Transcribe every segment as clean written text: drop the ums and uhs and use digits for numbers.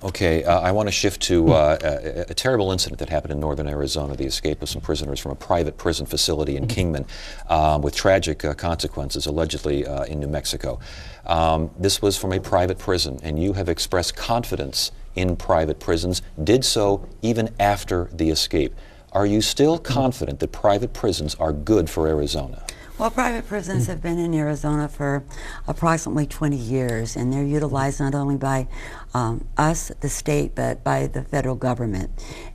Okay, I want to shift to a terrible incident that happened in northern Arizona, the escape of some prisoners from a private prison facility in Kingman with tragic consequences, allegedly in New Mexico. This was from a private prison, and you have expressed confidence in private prisons, did so even after the escape. Are you still confident that private prisons are good for Arizona? Well, private prisons have been in Arizona for approximately 20 years, and they're utilized not only by us, the state, but by the federal government.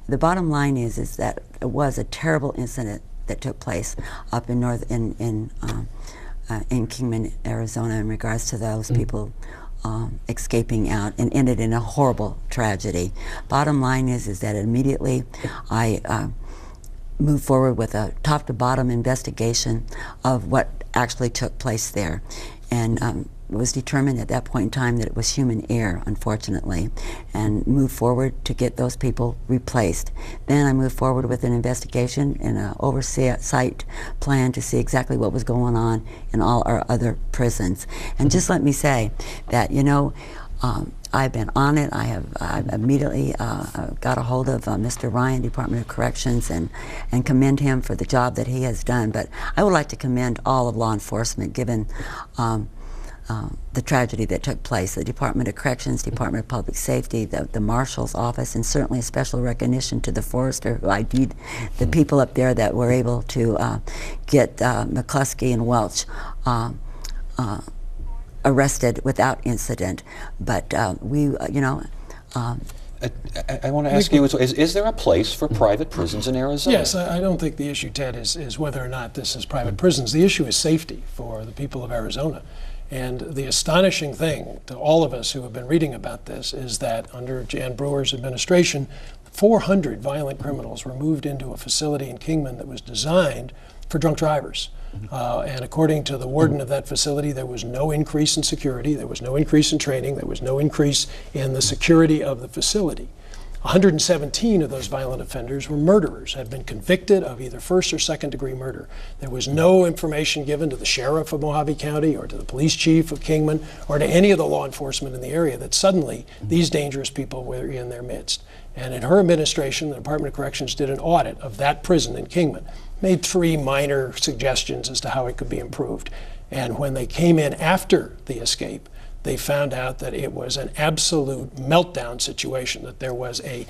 The bottom line is that it was a terrible incident that took place up in in Kingman, Arizona, in regards to those people escaping out, and ended in a horrible tragedy. Bottom line is that immediately I moved forward with a top-to-bottom investigation of what actually took place there, and it was determined at that point in time that it was human error, unfortunately, and moved forward to get those people replaced. Then I moved forward with an investigation and an oversight plan to see exactly what was going on in all our other prisons. And just let me say that, you know, I've been on it. I immediately got a hold of Mr. Ryan, Department of Corrections, and commend him for the job that he has done. But I would like to commend all of law enforcement, given the tragedy that took place. The Department of Corrections, Department of Public Safety, the Marshal's Office, and certainly a special recognition to the Forester, who ID'd the people up there that were able to get McCluskey and Welch arrested without incident. But I want to ask you, is there a place for private prisons in Arizona? Yes, I don't think the issue, Ted, is whether or not this is private prisons. The issue is safety for the people of Arizona. And the astonishing thing to all of us who have been reading about this is that under Jan Brewer's administration, 400 violent criminals were moved into a facility in Kingman that was designed for drunk drivers. And according to the warden of that facility, there was no increase in security, there was no increase in training, there was no increase in the security of the facility. 117 of those violent offenders were murderers, had been convicted of either first or second degree murder. There was no information given to the sheriff of Mojave County or to the police chief of Kingman or to any of the law enforcement in the area that suddenly these dangerous people were in their midst. And in her administration, the Department of Corrections did an audit of that prison in Kingman, made 3 minor suggestions as to how it could be improved. And when they came in after the escape, they found out that it was an absolute meltdown situation, that there was a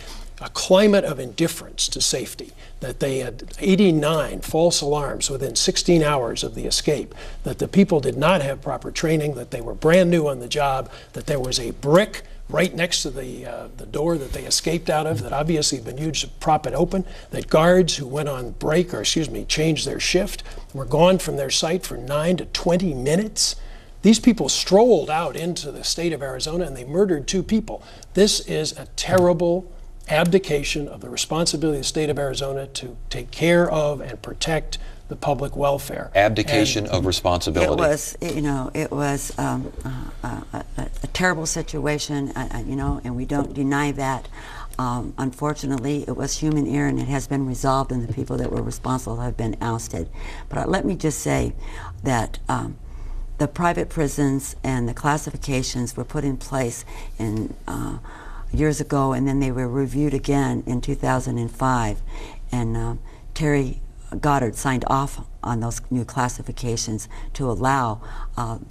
climate of indifference to safety, that they had 89 false alarms within 16 hours of the escape, that the people did not have proper training, that they were brand new on the job, that there was a brick right next to the door that they escaped out of that obviously had been used to prop it open, that guards who went on break, or changed their shift, were gone from their site for 9 to 20 minutes. These people strolled out into the state of Arizona and they murdered 2 people. This is a terrible abdication of the responsibility of the state of Arizona to take care of and protect the public welfare. Abdication of responsibility. It was, it was a terrible situation, and we don't deny that. Unfortunately, it was human error, and it has been resolved, and the people that were responsible have been ousted. But let me just say that the private prisons and the classifications were put in place in years ago, and then they were reviewed again in 2005, and Terry Goddard signed off on those new classifications to allow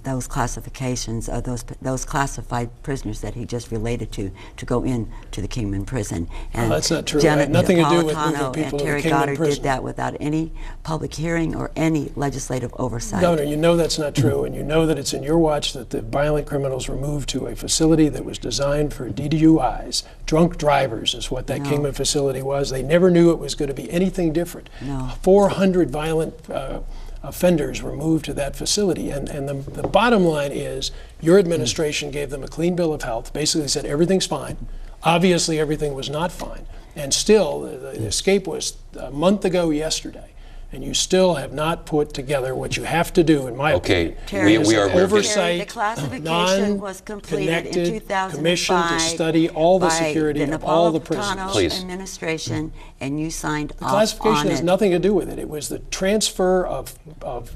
those classifications of those classified prisoners that he just related to go into the Kingman prison. And that's not true. Right? Nothing to do with moving people to the Terry Kingman Goddard prison. did that without any public hearing or any legislative oversight. Governor, you know that's not true, and you know that it's in your watch that the violent criminals were moved to a facility that was designed for DUIs. Drunk drivers is what that Kingman facility was. They never knew it was going to be anything different. 400 violent offenders were moved to that facility, and the bottom line is your administration gave them a clean bill of health, basically said everything's fine. Obviously everything was not fine, and still the escape was a month ago yesterday, and you still have not put together what you have to do, in my opinion. Terry, we are oversight, the classification was completed in 2005 commission to study all the security of all the prisons. Please. Administration, and you signed the off classification on has it. nothing to do with it. It was the transfer of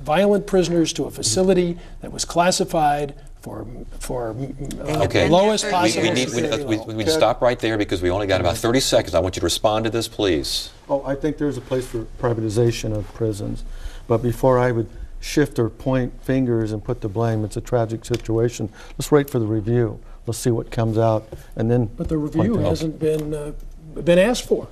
violent prisoners to a facility that was classified Okay. lowest We possible We need security level. to stop right there because we only got about 30 seconds. I want you to respond to this, please. Oh, I think there's a place for privatization of prisons. But before I would shift or point fingers and put the blame, it's a tragic situation. Let's wait for the review. Let's see what comes out, and then. But the review hasn't been asked for.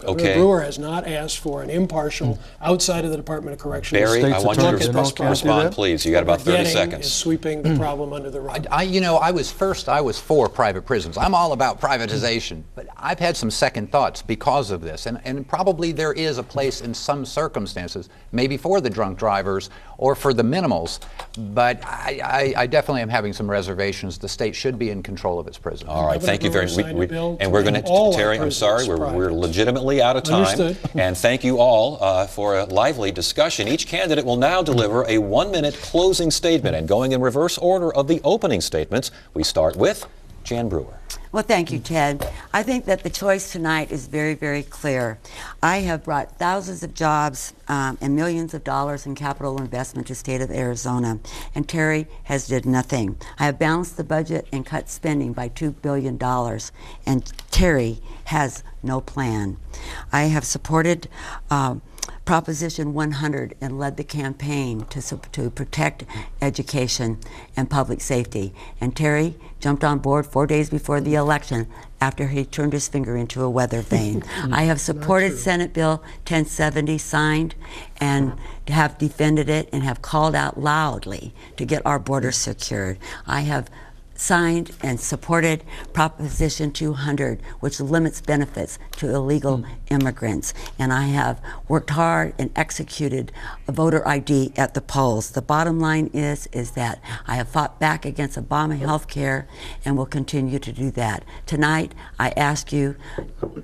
Governor Brewer has not asked for an impartial, outside of the Department of Corrections. Barry, I want you State's Attorney to General respond, please. You got about 30 Is seconds. sweeping the problem under the rug. I was for private prisons. I'm all about privatization, but I've had some second thoughts because of this, and probably there is a place in some circumstances, maybe for the drunk drivers or for the minimals, but I definitely am having some reservations. The state should be in control of its prisons. All right, thank you very much. And we're going to, Terry, I'm sorry, we're legitimately out of time. Understood. And thank you all for a lively discussion. Each candidate will now deliver a 1-minute closing statement. And going in reverse order of the opening statements, we start with Jan Brewer. Well, thank you, Ted. I think that the choice tonight is very, very clear. I have brought thousands of jobs and millions of dollars in capital investment to the state of Arizona, and Terry has did nothing. I have balanced the budget and cut spending by $2 billion, and Terry has no plan. I have supported Proposition 100 and led the campaign to protect education and public safety. And Terry jumped on board 4 days before the election after he turned his finger into a weather vane. I have supported Senate Bill 1070 signed and have defended it and have called out loudly to get our borders secured. I have signed and supported Proposition 200, which limits benefits to illegal immigrants. And I have worked hard and executed a voter ID at the polls. The bottom line is that I have fought back against Obama health care and will continue to do that. Tonight, I ask you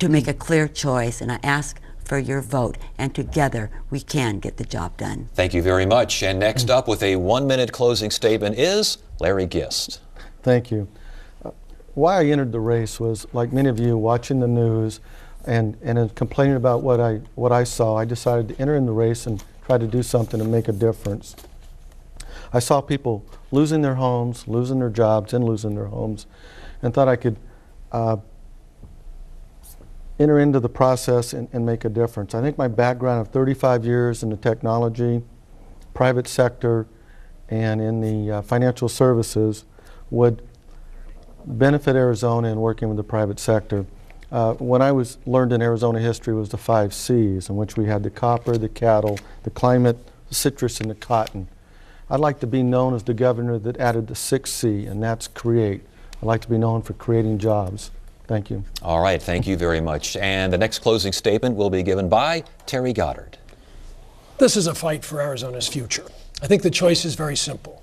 to make a clear choice, and I ask for your vote, and together we can get the job done. Thank you very much. And next up with a 1-minute closing statement is Larry Gist. Thank you. Why I entered the race was, like many of you, watching the news and complaining about what I saw. I decided to enter in the race and try to do something and make a difference. I saw people losing their homes, losing their jobs, and losing their homes, and thought I could enter into the process and make a difference. I think my background of 35 years in the technology, private sector, and in the financial services would benefit Arizona in working with the private sector. When I learned in Arizona history was the 5 C's, in which we had the copper, the cattle, the climate, the citrus, and the cotton. I'd like to be known as the governor that added the 6th C, and that's create. I'd like to be known for creating jobs. Thank you. All right, thank you very much. And the next closing statement will be given by Terry Goddard. This is a fight for Arizona's future. I think the choice is very simple.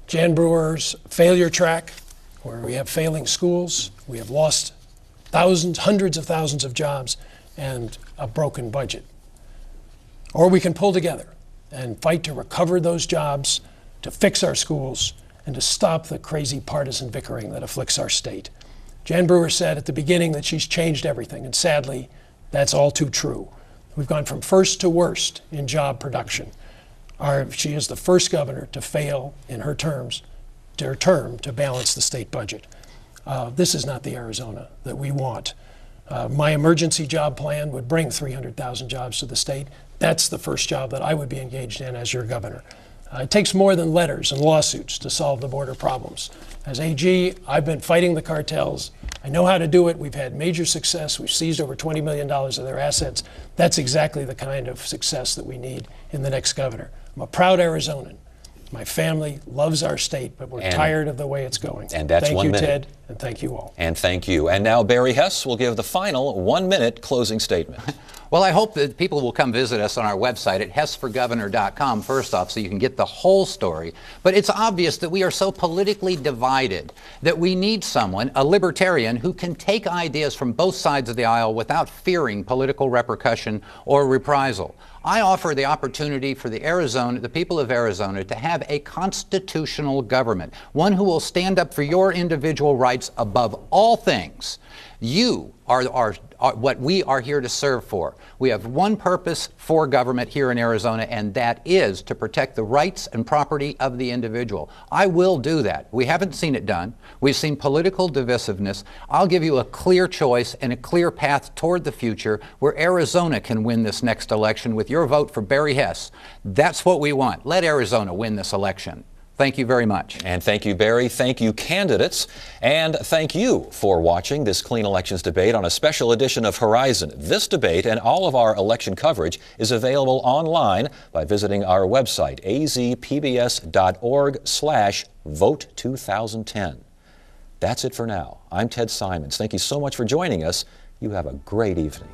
Jan Brewer's failure track, where we have failing schools, we have lost thousands, hundreds of thousands of jobs, and a broken budget. Or we can pull together and fight to recover those jobs, to fix our schools, and to stop the crazy partisan bickering that afflicts our state. Jan Brewer said at the beginning that she's changed everything, and sadly, that's all too true. We've gone from first to worst in job production. She is the first governor to fail in her term to balance the state budget. This is not the Arizona that we want. My emergency job plan would bring 300,000 jobs to the state. That's the first job that I would be engaged in as your governor. It takes more than letters and lawsuits to solve the border problems. As AG, I've been fighting the cartels. I know how to do it. We've had major success. We've seized over $20 million of their assets. That's exactly the kind of success that we need in the next governor. I'm a proud Arizonan. My family loves our state, but we're tired of the way it's going. And that's 1 minute. Thank you, Ted, and thank you all. And thank you. And now Barry Hess will give the final 1-minute closing statement. Well, I hope that people will come visit us on our website at hessforgovernor.com, first off, so you can get the whole story. But it's obvious that we are so politically divided that we need someone, a libertarian, who can take ideas from both sides of the aisle without fearing political repercussion or reprisal. I offer the opportunity for the people of Arizona, to have a constitutional government, one who will stand up for your individual rights above all things. You are what we are here to serve for. We have one purpose for government here in Arizona, and that is to protect the rights and property of the individual. I will do that. We haven't seen it done. We've seen political divisiveness. I'll give you a clear choice and a clear path toward the future where Arizona can win this next election with your vote for Barry Hess. That's what we want. Let Arizona win this election. Thank you very much. And thank you, Barry. Thank you, candidates. And thank you for watching this Clean Elections debate on a special edition of Horizon. This debate and all of our election coverage is available online by visiting our website, azpbs.org/vote2010. That's it for now. I'm Ted Simons. Thank you so much for joining us. You have a great evening.